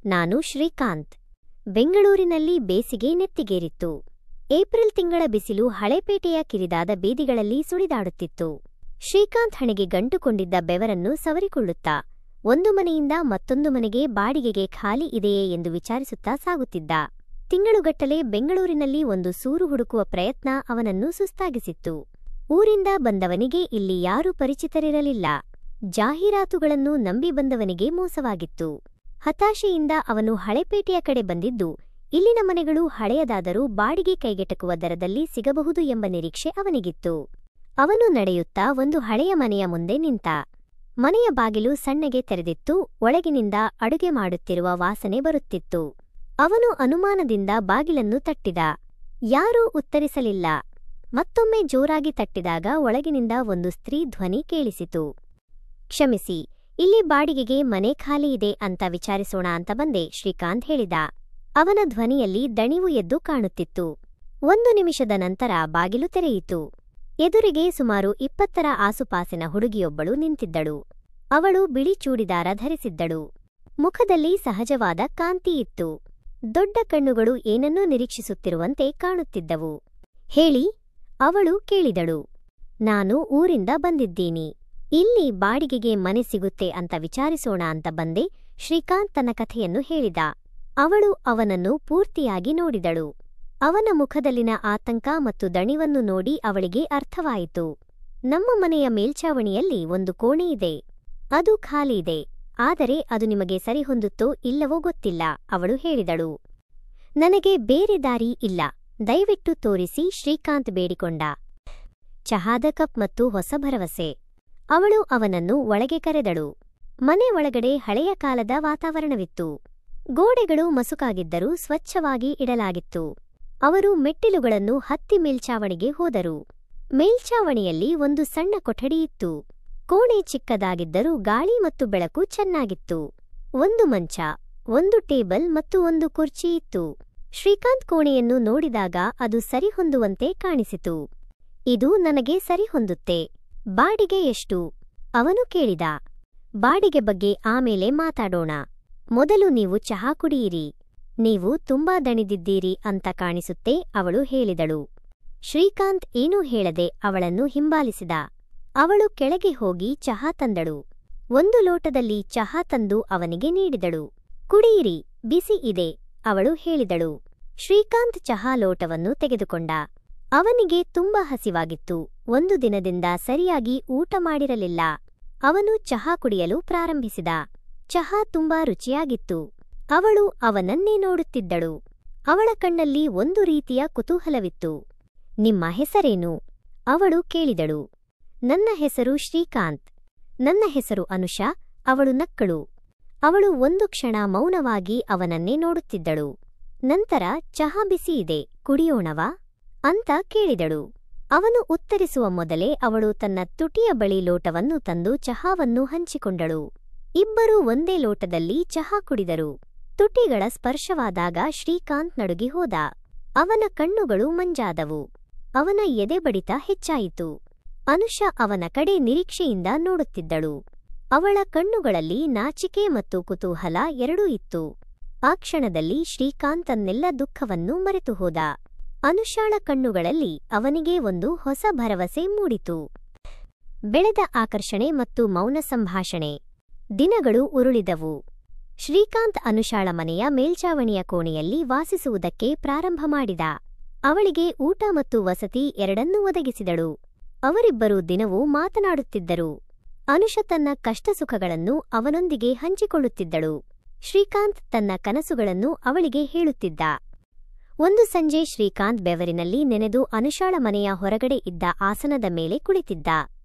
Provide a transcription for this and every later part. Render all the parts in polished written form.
ನಾನು ಶ್ರೀಕಾಂತ್. ಬೆಂಗಳೂರಿನಲ್ಲಿ ಬೇಸಿಗೆ ನೆತ್ತಿಗೇರಿತ್ತು. ಏಪ್ರಿಲ್ ತಿಂಗಳ ಬಿಸಿಲು ಹಳೇಪೇಟೆಯ ಕಿರಿದಾದ ಬೀದಿಗಳಲ್ಲಿ ಸುಳಿದಾಡುತ್ತಿತ್ತು. ಶ್ರೀಕಾಂತ್ ಹಣೆಗೆ ಗಂಟುಕೊಂಡಿದ್ದ ಬೆವರನ್ನು ಸವರಿಕೊಳ್ಳುತ್ತಾ ಒಂದು ಮನೆಯಿಂದ ಮತ್ತೊಂದು ಮನೆಗೆ ಬಾಡಿಗೆಗೆ ಖಾಲಿ ಇದೆಯೇ ಎಂದು ವಿಚಾರಿಸುತ್ತಾ ಸಾಗುತ್ತಿದ್ದ. ತಿಂಗಳುಗಟ್ಟಲೆ ಬೆಂಗಳೂರಿನಲ್ಲಿ ಒಂದು ಸೂರು ಹುಡುಕುವ ಪ್ರಯತ್ನ ಅವನನ್ನು ಸುಸ್ತಾಗಿಸಿತ್ತು. ಊರಿಂದ ಬಂದವನಿಗೆ ಇಲ್ಲಿ ಯಾರೂ ಪರಿಚಿತರಿರಲಿಲ್ಲ. ಜಾಹೀರಾತುಗಳನ್ನು ನಂಬಿ ಬಂದವನಿಗೆ ಮೋಸವಾಗಿತ್ತು. ಹತಾಶೆಯಿಂದ ಅವನು ಹಳೇಪೇಟೆಯ ಕಡೆ ಬಂದಿದ್ದು, ಇಲ್ಲಿನ ಮನೆಗಳು ಹಳೆಯದಾದರೂ ಬಾಡಿಗೆ ಕೈಗೆಟಕುವ ದರದಲ್ಲಿ ಸಿಗಬಹುದು ಎಂಬ ನಿರೀಕ್ಷೆ ಅವನಿಗಿತ್ತು. ಅವನು ನಡೆಯುತ್ತಾ ಒಂದು ಹಳೆಯ ಮನೆಯ ಮುಂದೆ ನಿಂತ. ಮನೆಯ ಬಾಗಿಲು ಸಣ್ಣಗೆ ತೆರೆದಿತ್ತು. ಒಳಗಿನಿಂದ ಅಡುಗೆ ಮಾಡುತ್ತಿರುವ ವಾಸನೆ ಬರುತ್ತಿತ್ತು. ಅವನು ಅನುಮಾನದಿಂದ ಬಾಗಿಲನ್ನು ತಟ್ಟಿದ. ಯಾರೂ ಉತ್ತರಿಸಲಿಲ್ಲ. ಮತ್ತೊಮ್ಮೆ ಜೋರಾಗಿ ತಟ್ಟಿದಾಗ ಒಳಗಿನಿಂದ ಒಂದು ಸ್ತ್ರೀ ಧ್ವನಿ ಕೇಳಿಸಿತು. ಕ್ಷಮಿಸಿ, ಇಲ್ಲಿ ಬಾಡಿಗೆಗೆ ಮನೆ ಖಾಲಿ ಇದೆ ಅಂತ ವಿಚಾರಿಸೋಣ ಅಂತ ಬಂದೆ, ಶ್ರೀಕಾಂತ್ ಹೇಳಿದ. ಅವನ ಧ್ವನಿಯಲ್ಲಿ ದಣಿವು ಎದ್ದು ಕಾಣುತ್ತಿತ್ತು. 1 ನಿಮಿಷದ ನಂತರ ಬಾಗಿಲು ತೆರೆಯಿತು. ಎದುರಿಗೆ ಸುಮಾರು 20ರ ಆಸುಪಾಸಿನ ಹುಡುಗಿಯೊಬ್ಬಳು ನಿಂತಿದ್ದಳು. ಅವಳು ಬಿಳಿ ಚೂಡಿದಾರ ಧರಿಸಿದ್ದಳು. ಮುಖದಲ್ಲಿ ಸಹಜವಾದ ಕಾಂತಿ ಇತ್ತು. ದೊಡ್ಡ ಕಣ್ಣುಗಳು ಏನನ್ನೂ ನಿರೀಕ್ಷಿಸುತ್ತಿರುವಂತೆ ಕಾಣುತ್ತಿದ್ದವು. ಹೇಳಿ, ಅವಳು ಕೇಳಿದಳು. ನಾನು ಊರಿಂದ ಬಂದಿದ್ದೀನಿ. ಇಲ್ಲಿ ಬಾಡಿಗೆಗೆ ಮನೆ ಸಿಗುತ್ತೆ ಅಂತ ವಿಚಾರಿಸೋಣ ಅಂತ ಬಂದೆ, ಶ್ರೀಕಾಂತ್ ತನ್ನ ಕಥೆಯನ್ನು ಹೇಳಿದ. ಅವಳು ಅವನನ್ನು ಪೂರ್ತಿಯಾಗಿ ನೋಡಿದಳು. ಅವನ ಮುಖದಲ್ಲಿನ ಆತಂಕ ಮತ್ತು ದಣಿವನ್ನು ನೋಡಿ ಅವಳಿಗೆ ಅರ್ಥವಾಯಿತು. ನಮ್ಮ ಮನೆಯ ಮೇಲ್ಛಾವಣಿಯಲ್ಲಿ ಒಂದು ಕೋಣೆ ಇದೆ. ಅದು ಖಾಲಿ ಇದೆ. ಆದರೆ ಅದು ನಿಮಗೆ ಸರಿಹೊಂದುತ್ತೋ ಇಲ್ಲವೋ ಗೊತ್ತಿಲ್ಲ, ಅವಳು ಹೇಳಿದಳು. ನನಗೆ ಬೇರೆ ದಾರಿ ಇಲ್ಲ, ದಯವಿಟ್ಟು ತೋರಿಸಿ, ಶ್ರೀಕಾಂತ್ ಬೇಡಿಕೊಂಡ. ಚಹಾದ ಕಪ್ ಮತ್ತು ಹೊಸ ಭರವಸೆ. ಅವಳು ಅವನನ್ನು ಒಳಗೆ ಕರೆದಳು. ಮನೆ ಒಳಗಡೆ ಹಳೆಯ ಕಾಲದ ವಾತಾವರಣವಿತ್ತು. ಗೋಡೆಗಳು ಮಸುಕಾಗಿದ್ದರೂ ಸ್ವಚ್ಛವಾಗಿ ಇಡಲಾಗಿತ್ತು. ಅವರು ಮೆಟ್ಟಿಲುಗಳನ್ನು ಹತ್ತಿ ಮೇಲ್ಛಾವಣಿಗೆ ಹೋದರು. ಮೇಲ್ಛಾವಣಿಯಲ್ಲಿ ಒಂದು ಸಣ್ಣ ಕೊಠಡಿಯಿತ್ತು. ಕೋಣೆ ಚಿಕ್ಕದಾಗಿದ್ದರೂ ಗಾಳಿ ಮತ್ತು ಬೆಳಕು ಚೆನ್ನಾಗಿತ್ತು. ಒಂದು ಮಂಚ, ಒಂದು ಟೇಬಲ್ ಮತ್ತು ಒಂದು ಕುರ್ಚಿ ಇತ್ತು. ಶ್ರೀಕಾಂತ್ ಕೋಣೆಯನ್ನು ನೋಡಿದಾಗ ಅದು ಸರಿಹೊಂದುವಂತೆ ಕಾಣಿಸಿತು. ಇದು ನನಗೆ ಸರಿಹೊಂದುತ್ತೆ. ಬಾಡಿಗೆ ಎಷ್ಟು? ಅವನು ಕೇಳಿದ. ಬಾಡಿಗೆ ಬಗ್ಗೆ ಆಮೇಲೆ ಮಾತಾಡೋಣ. ಮೊದಲು ನೀವು ಚಹಾ ಕುಡಿಯಿರಿ. ನೀವು ತುಂಬಾ ದಣಿದಿದ್ದೀರಿ ಅಂತ ಕಾಣಿಸುತ್ತೆ, ಅವಳು ಹೇಳಿದಳು. ಶ್ರೀಕಾಂತ್ ಏನೂ ಹೇಳದೆ ಅವಳನ್ನು ಹಿಂಬಾಲಿಸಿದ. ಅವಳು ಕೆಳಗೆ ಹೋಗಿ ಚಹಾ ತಂದಳು. 1 ಲೋಟದಲ್ಲಿ ಚಹಾ ತಂದು ಅವನಿಗೆ ನೀಡಿದಳು. ಕುಡಿಯಿರಿ, ಬಿಸಿ ಇದೆ, ಅವಳು ಹೇಳಿದಳು. ಶ್ರೀಕಾಂತ್ ಚಹಾ ಲೋಟವನ್ನು ತೆಗೆದುಕೊಂಡ. ಅವನಿಗೆ ತುಂಬಾ ಹಸಿವಾಗಿತ್ತು. 1 ದಿನದಿಂದ ಸರಿಯಾಗಿ ಊಟ ಮಾಡಿರಲಿಲ್ಲ. ಅವನು ಚಹಾ ಕುಡಿಯಲು ಪ್ರಾರಂಭಿಸಿದ. ಚಹಾ ತುಂಬಾ ರುಚಿಯಾಗಿತ್ತು. ಅವಳು ಅವನನ್ನೇ ನೋಡುತ್ತಿದ್ದಳು. ಅವಳ ಕಣ್ಣಲ್ಲಿ ಒಂದು ರೀತಿಯ ಕುತೂಹಲವಿತ್ತು. ನಿಮ್ಮ ಹೆಸರೇನು? ಅವಳು ಕೇಳಿದಳು. ನನ್ನ ಹೆಸರು ಶ್ರೀಕಾಂತ್. ನನ್ನ ಹೆಸರು ಅನುಷಾ, ಅವಳು ನಕ್ಕಳು. ಅವಳು ಒಂದು ಕ್ಷಣ ಮೌನವಾಗಿ ಅವನನ್ನೇ ನೋಡುತ್ತಿದ್ದಳು. ನಂತರ ಚಹಾ ಬಿಸಿ ಇದೆ, ಕುಡಿಯೋಣವಾ ಅಂತ ಕೇಳಿದಳು. ಅವನು ಉತ್ತರಿಸುವ ಮೊದಲೇ ಅವಳು ತನ್ನ ತುಟಿಯ ಬಳಿ ಲೋಟವನ್ನು ತಂದು ಚಹಾವನ್ನು ಹಂಚಿಕೊಂಡಳು. ಇಬ್ಬರೂ ಒಂದೇ ಲೋಟದಲ್ಲಿ ಚಹಾ ಕುಡಿದರು. ತುಟಿಗಳ ಸ್ಪರ್ಶವಾದಾಗ ಶ್ರೀಕಾಂತ್ ನಡುಗಿ ಹೋದ. ಅವನ ಕಣ್ಣುಗಳು ಮಂಜಾದವು. ಅವನ ಎದೆ ಬಡಿತ ಹೆಚ್ಚಾಯಿತು. ಅನುಷಾ ಅವನ ಕಡೆ ನಿರೀಕ್ಷೆಯಿಂದ ನೋಡುತ್ತಿದ್ದಳು. ಅವಳ ಕಣ್ಣುಗಳಲ್ಲಿ ನಾಚಿಕೆ ಮತ್ತು ಕುತೂಹಲ ಎರಡೂ ಇತ್ತು. ಆ ಕ್ಷಣದಲ್ಲಿ ಶ್ರೀಕಾಂತ್ ತನ್ನೆಲ್ಲ ದುಃಖವನ್ನು ಮರೆತು ಹೋದ. ಅನುಷಾಳ ಕಣ್ಣುಗಳಲ್ಲಿ ಅವನಿಗೆ ಒಂದು ಹೊಸ ಭರವಸೆ ಮೂಡಿತು. ಬೆಳೆದ ಆಕರ್ಷಣೆ ಮತ್ತು ಮೌನ ಸಂಭಾಷಣೆ. ದಿನಗಳು ಉರುಳಿದವು. ಶ್ರೀಕಾಂತ್ ಅನುಷಾಳ ಮನೆಯ ಮೇಲ್ಛಾವಣಿಯ ಕೋಣೆಯಲ್ಲಿ ವಾಸಿಸುವುದಕ್ಕೆ ಪ್ರಾರಂಭ ಮಾಡಿದ. ಅವಳಿಗೆ ಊಟ ಮತ್ತು ವಸತಿ ಎರಡನ್ನೂ ಒದಗಿಸಿದಳು. ಅವರಿಬ್ಬರೂ ದಿನವೂ ಮಾತನಾಡುತ್ತಿದ್ದರು. ಅನುಷಾ ತನ್ನ ಕಷ್ಟಸುಖಗಳನ್ನು ಅವನೊಂದಿಗೆ ಹಂಚಿಕೊಳ್ಳುತ್ತಿದ್ದಳು. ಶ್ರೀಕಾಂತ್ ತನ್ನ ಕನಸುಗಳನ್ನು ಅವಳಿಗೆ ಹೇಳುತ್ತಿದ್ದ. ಒಂದು ಸಂಜೆ ಶ್ರೀಕಾಂತ್ ಬೆವರಿನಲ್ಲಿ ನೆನೆದು ಅನುಷಾಳ ಮನೆಯ ಹೊರಗಡೆ ಇದ್ದ ಆಸನದ ಮೇಲೆ ಕುಳಿತಿದ್ದ.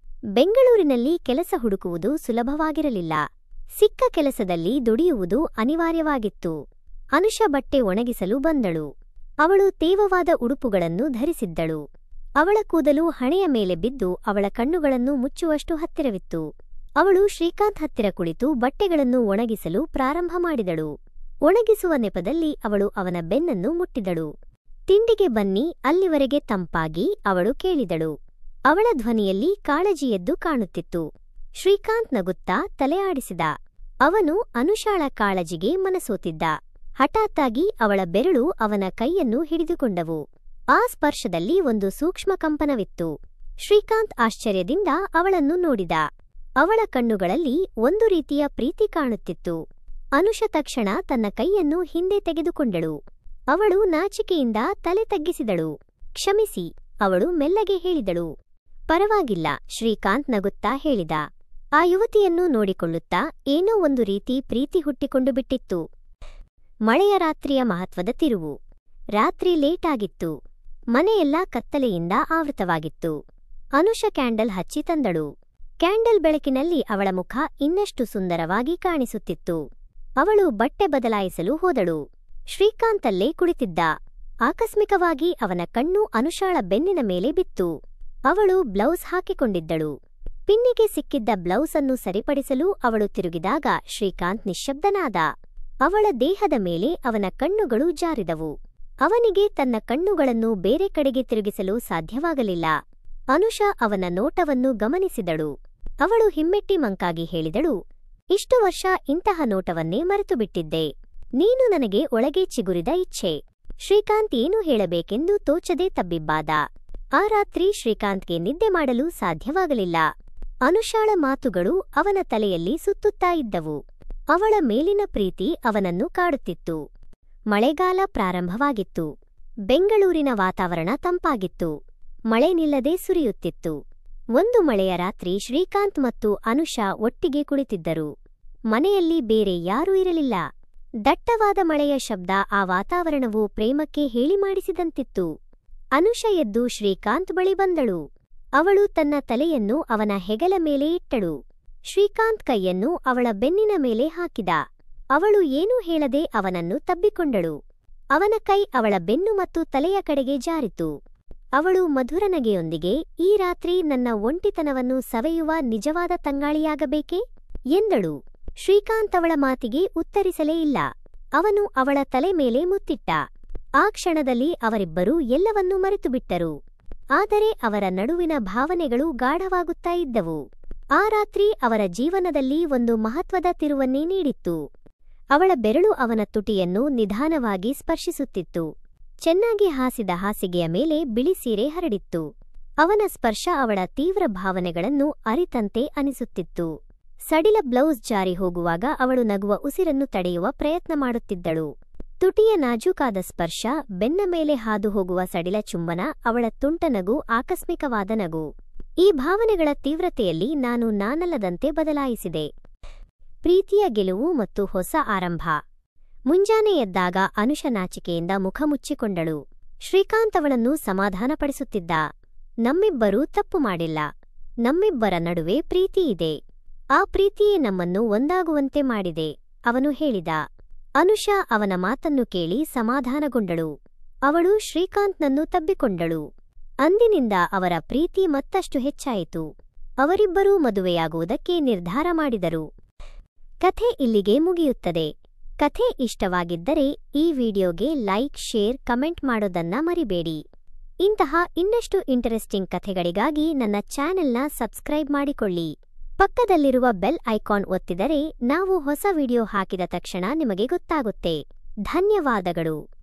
ಬೆಂಗಳೂರಿನಲ್ಲಿ ಕೆಲಸ ಹುಡುಕುವುದು ಸುಲಭವಾಗಿರಲಿಲ್ಲ. ಸಿಕ್ಕ ಕೆಲಸದಲ್ಲಿ ದುಡಿಯುವುದು ಅನಿವಾರ್ಯವಾಗಿತ್ತು. ಅನುಷಾ ಬಟ್ಟೆ ಒಣಗಿಸಲು ಬಂದಳು. ಅವಳು ತೇವವಾದ ಉಡುಪುಗಳನ್ನು ಧರಿಸಿದ್ದಳು. ಅವಳ ಕೂದಲು ಹಣೆಯ ಮೇಲೆ ಬಿದ್ದು ಅವಳ ಕಣ್ಣುಗಳನ್ನು ಮುಚ್ಚುವಷ್ಟು ಹತ್ತಿರವಿತ್ತು. ಅವಳು ಶ್ರೀಕಾಂತ್ ಹತ್ತಿರ ಕುಳಿತು ಬಟ್ಟೆಗಳನ್ನು ಒಣಗಿಸಲು ಪ್ರಾರಂಭ ಮಾಡಿದಳು. ಒಣಗಿಸುವ ನೆಪದಲ್ಲಿ ಅವಳು ಅವನ ಬೆನ್ನನ್ನು ಮುಟ್ಟಿದಳು. ತಿಂಡಿಗೆ ಬನ್ನಿ, ಅಲ್ಲಿವರೆಗೆ ತಂಪಾಗಿ, ಅವಳು ಕೇಳಿದಳು. ಅವಳ ಧ್ವನಿಯಲ್ಲಿ ಕಾಳಜಿಯೆದ್ದು ಕಾಣುತ್ತಿತ್ತು. ಶ್ರೀಕಾಂತ್ ನಗುತ್ತಾ ತಲೆ ಆಡಿಸಿದ. ಅವನು ಅನುಷಾಳ ಕಾಳಜಿಗೆ ಮನಸೋತಿದ್ದ. ಹಠಾತ್ತಾಗಿ ಅವಳ ಬೆರಳು ಅವನ ಕೈಯನ್ನು ಹಿಡಿದುಕೊಂಡವು. ಆ ಸ್ಪರ್ಶದಲ್ಲಿ ಒಂದು ಸೂಕ್ಷ್ಮ ಕಂಪನವಿತ್ತು. ಶ್ರೀಕಾಂತ್ ಆಶ್ಚರ್ಯದಿಂದ ಅವಳನ್ನು ನೋಡಿದ. ಅವಳ ಕಣ್ಣುಗಳಲ್ಲಿ ಒಂದು ರೀತಿಯ ಪ್ರೀತಿ ಕಾಣುತ್ತಿತ್ತು. ಅನುಷ ತಕ್ಷಣ ತನ್ನ ಕೈಯನ್ನು ಹಿಂದೆ ತೆಗೆದುಕೊಂಡಳು. ಅವಳು ನಾಚಿಕೆಯಿಂದ ತಲೆ ತಗ್ಗಿಸಿದಳು. ಕ್ಷಮಿಸಿ, ಅವಳು ಮೆಲ್ಲಗೆ ಹೇಳಿದಳು. ಪರವಾಗಿಲ್ಲ, ಶ್ರೀಕಾಂತ್ ನಗುತ್ತಾ ಹೇಳಿದ. ಆ ಯುವತಿಯನ್ನು ನೋಡಿಕೊಳ್ಳುತ್ತಾ ಏನೋ ಒಂದು ರೀತಿ ಪ್ರೀತಿ ಹುಟ್ಟಿಕೊಂಡು ಬಿಟ್ಟಿತ್ತು. ಮಳೆಯ ರಾತ್ರಿಯ ಮಹತ್ವದ ತಿರುವು. ರಾತ್ರಿ ಲೇಟಾಗಿತ್ತು. ಮನೆಯೆಲ್ಲ ಕತ್ತಲೆಯಿಂದ ಆವೃತವಾಗಿತ್ತು. ಅನುಷ ಕ್ಯಾಂಡಲ್ ಹಚ್ಚಿ ತಂದಳು. ಕ್ಯಾಂಡಲ್ ಬೆಳಕಿನಲ್ಲಿ ಅವಳ ಮುಖ ಇನ್ನಷ್ಟು ಸುಂದರವಾಗಿ ಕಾಣಿಸುತ್ತಿತ್ತು. ಅವಳು ಬಟ್ಟೆ ಬದಲಾಯಿಸಲು ಹೋದಳು. ಶ್ರೀಕಾಂತಲ್ಲೇ ಕುಳಿತಿದ್ದ. ಆಕಸ್ಮಿಕವಾಗಿ ಅವನ ಕಣ್ಣು ಅನುಷಾಳ ಬೆನ್ನಿನ ಮೇಲೆ ಬಿತ್ತು. ಅವಳು ಬ್ಲೌಸ್ ಹಾಕಿಕೊಂಡಿದ್ದಳು. ಪಿನ್ನಿಗೆ ಸಿಕ್ಕಿದ್ದ ಬ್ಲೌಸ್ ಅನ್ನು ಸರಿಪಡಿಸಲು ಅವಳು ತಿರುಗಿದಾಗ ಶ್ರೀಕಾಂತ್ ನಿಶ್ಶಬ್ದನಾದ. ಅವಳ ದೇಹದ ಮೇಲೆ ಅವನ ಕಣ್ಣುಗಳು ಜಾರಿದವು. ಅವನಿಗೆ ತನ್ನ ಕಣ್ಣುಗಳನ್ನು ಬೇರೆ ಕಡೆಗೆ ತಿರುಗಿಸಲು ಸಾಧ್ಯವಾಗಲಿಲ್ಲ. ಅನುಷ ಅವನ ನೋಟವನ್ನು ಗಮನಿಸಿದಳು. ಅವಳು ಹಿಮ್ಮೆಟ್ಟಿ ಮಂಕಾಗಿ ಹೇಳಿದಳು, ಇಷ್ಟು ವರ್ಷ ಇಂತಹ ನೋಟವನ್ನೇ ಮರೆತುಬಿಟ್ಟಿದ್ದೆ. ನೀನು ನನಗೆ ಒಳಗೆ ಚಿಗುರಿದ ಇಚ್ಛೆ. ಶ್ರೀಕಾಂತ್ ಏನು ಹೇಳಬೇಕೆಂದು ತೋಚದೆ ತಬ್ಬಿಬ್ಬಾದ. ಆ ರಾತ್ರಿ ಶ್ರೀಕಾಂತ್ಗೆ ನಿದ್ದೆ ಮಾಡಲು ಸಾಧ್ಯವಾಗಲಿಲ್ಲ. ಅನುಷಾಳ ಮಾತುಗಳು ಅವನ ತಲೆಯಲ್ಲಿ ಸುತ್ತುತ್ತಾ ಇದ್ದವು. ಅವಳ ಮೇಲಿನ ಪ್ರೀತಿ ಅವನನ್ನು ಕಾಡುತ್ತಿತ್ತು. ಮಳೆಗಾಲ ಪ್ರಾರಂಭವಾಗಿತ್ತು. ಬೆಂಗಳೂರಿನ ವಾತಾವರಣ ತಂಪಾಗಿತ್ತು. ಮಳೆ ನಿಲ್ಲದೆ ಸುರಿಯುತ್ತಿತ್ತು. ಒಂದು ಮಳೆಯ ರಾತ್ರಿ ಶ್ರೀಕಾಂತ್ ಮತ್ತು ಅನುಷಾ ಒಟ್ಟಿಗೆ ಕುಳಿತಿದ್ದರು. ಮನೆಯಲ್ಲಿ ಬೇರೆ ಯಾರೂ ಇರಲಿಲ್ಲ. ದಟ್ಟವಾದ ಮಳೆಯ ಶಬ್ದ ಆ ವಾತಾವರಣವು ಪ್ರೇಮಕ್ಕೆ ಹೇಳಿ ಮಾಡಿಸಿದಂತಿತ್ತು. ಅನುಷ ಎದ್ದು ಶ್ರೀಕಾಂತ್ ಬಳಿ ಬಂದಳು. ಅವಳು ತನ್ನ ತಲೆಯನ್ನು ಅವನ ಹೆಗಲ ಮೇಲೆ ಇಟ್ಟಳು. ಶ್ರೀಕಾಂತ್ ಕೈಯನ್ನು ಅವಳ ಬೆನ್ನಿನ ಮೇಲೆ ಹಾಕಿದ. ಅವಳು ಏನೂ ಹೇಳದೆ ಅವನನ್ನು ತಬ್ಬಿಕೊಂಡಳು. ಅವನ ಕೈ ಅವಳ ಬೆನ್ನು ಮತ್ತು ತಲೆಯ ಕಡೆಗೆ ಜಾರಿತು. ಅವಳು ಮಧುರ ನಗೆಯೊಂದಿಗೆ, ಈ ರಾತ್ರಿ ನನ್ನ ಒಂಟಿತನವನ್ನು ಸವೆಯುವ ನಿಜವಾದ ತಂಗಾಳಿಯಾಗಬೇಕೇ ಎಂದಳು. ಶ್ರೀಕಾಂತ್ ಅವಳ ಮಾತಿಗೆ ಉತ್ತರಿಸಲೇ ಇಲ್ಲ. ಅವನು ಅವಳ ತಲೆ ಮೇಲೆ ಮುತ್ತಿಟ್ಟ. ಆ ಕ್ಷಣದಲ್ಲಿ ಅವರಿಬ್ಬರೂ ಎಲ್ಲವನ್ನೂ ಮರೆತುಬಿಟ್ಟರು. ಆದರೆ ಅವರ ನಡುವಿನ ಭಾವನೆಗಳು ಗಾಢವಾಗುತ್ತಾ ಇದ್ದವು. ಆ ರಾತ್ರಿ ಅವರ ಜೀವನದಲ್ಲಿ ಒಂದು ಮಹತ್ವದ ತಿರುವನ್ನೇ ನೀಡಿತ್ತು. ಅವಳ ಬೆರಳು ಅವನ ತುಟಿಯನ್ನು ನಿಧಾನವಾಗಿ ಸ್ಪರ್ಶಿಸುತ್ತಿತ್ತು. ಚೆನ್ನಾಗಿ ಹಾಸಿದ ಹಾಸಿಗೆಯ ಮೇಲೆ ಬಿಳಿ ಸೀರೆ ಹರಡಿತ್ತು. ಅವನ ಸ್ಪರ್ಶ ಅವಳ ತೀವ್ರ ಭಾವನೆಗಳನ್ನು ಅರಿತಂತೆ ಅನಿಸುತ್ತಿತ್ತು. ಸಡಿಲ ಬ್ಲೌಸ್ ಜಾರಿ ಹೋಗುವಾಗ ಅವಳು ನಗುವ ಉಸಿರನ್ನು ತಡೆಯುವ ಪ್ರಯತ್ನ ಮಾಡುತ್ತಿದ್ದಳು. ತುಟಿಯ ನಾಜೂಕಾದ ಸ್ಪರ್ಶ, ಬೆನ್ನ ಮೇಲೆ ಹಾದು ಹೋಗುವ ಸಡಿಲ ಚುಂಬನ, ಅವಳ ತುಂಟ ನಗು ಆಕಸ್ಮಿಕವಾದ ನಗು. ಈ ಭಾವನೆಗಳ ತೀವ್ರತೆಯಲ್ಲಿ ನಾನು ನಾನಲ್ಲದಂತೆ ಬದಲಾಯಿಸಿದೆ. ಪ್ರೀತಿಯ ಗೆಲುವು ಮತ್ತು ಹೊಸ ಆರಂಭ. ಮುಂಜಾನೆ ಎದ್ದಾಗ ಅನುಷ ನಾಚಿಕೆಯಿಂದ ಮುಖ ಮುಚ್ಚಿಕೊಂಡಳು. ಶ್ರೀಕಾಂತ್ ಅವಳನ್ನು ಸಮಾಧಾನಪಡಿಸುತ್ತಿದ್ದ. ನಮ್ಮಿಬ್ಬರೂ ತಪ್ಪು ಮಾಡಿಲ್ಲ. ನಮ್ಮಿಬ್ಬರ ನಡುವೆ ಪ್ರೀತಿಯಿದೆ. ಆ ಪ್ರೀತಿಯೇ ನಮ್ಮನ್ನು ಒಂದಾಗುವಂತೆ ಮಾಡಿದೆ, ಅವನು ಹೇಳಿದ. ಅನುಷ ಅವನ ಮಾತನ್ನು ಕೇಳಿ ಸಮಾಧಾನಗೊಂಡಳು. ಅವಳು ಶ್ರೀಕಾಂತ್ನನ್ನು ತಬ್ಬಿಕೊಂಡಳು. ಅಂದಿನಿಂದ ಅವರ ಪ್ರೀತಿ ಮತ್ತಷ್ಟು ಹೆಚ್ಚಾಯಿತು. ಅವರಿಬ್ಬರೂ ಮದುವೆಯಾಗುವುದಕ್ಕೆ ನಿರ್ಧಾರ ಮಾಡಿದರು. ಕಥೆ ಇಲ್ಲಿಗೆ ಮುಗಿಯುತ್ತದೆ. ಕಥೆ ಇಷ್ಟವಾಗಿದ್ದರೆ ಈ ವಿಡಿಯೋಗೆ ಲೈಕ್, ಶೇರ್, ಕಮೆಂಟ್ ಮಾಡೋದನ್ನ ಮರಿಬೇಡಿ. ಇಂತಹ ಇನ್ನಷ್ಟು ಇಂಟರೆಸ್ಟಿಂಗ್ ಕಥೆಗಳಿಗಾಗಿ ನನ್ನ ಚಾನೆಲ್ನ ಸಬ್ಸ್ಕ್ರೈಬ್ ಮಾಡಿಕೊಳ್ಳಿ. ಪಕ್ಕದಲ್ಲಿರುವ ಬೆಲ್ ಐಕಾನ್ ಒತ್ತಿದರೆ ನಾವು ಹೊಸ ವಿಡಿಯೋ ಹಾಕಿದ ತಕ್ಷಣ ನಿಮಗೆ ಗೊತ್ತಾಗುತ್ತೆ. ಧನ್ಯವಾದಗಳು.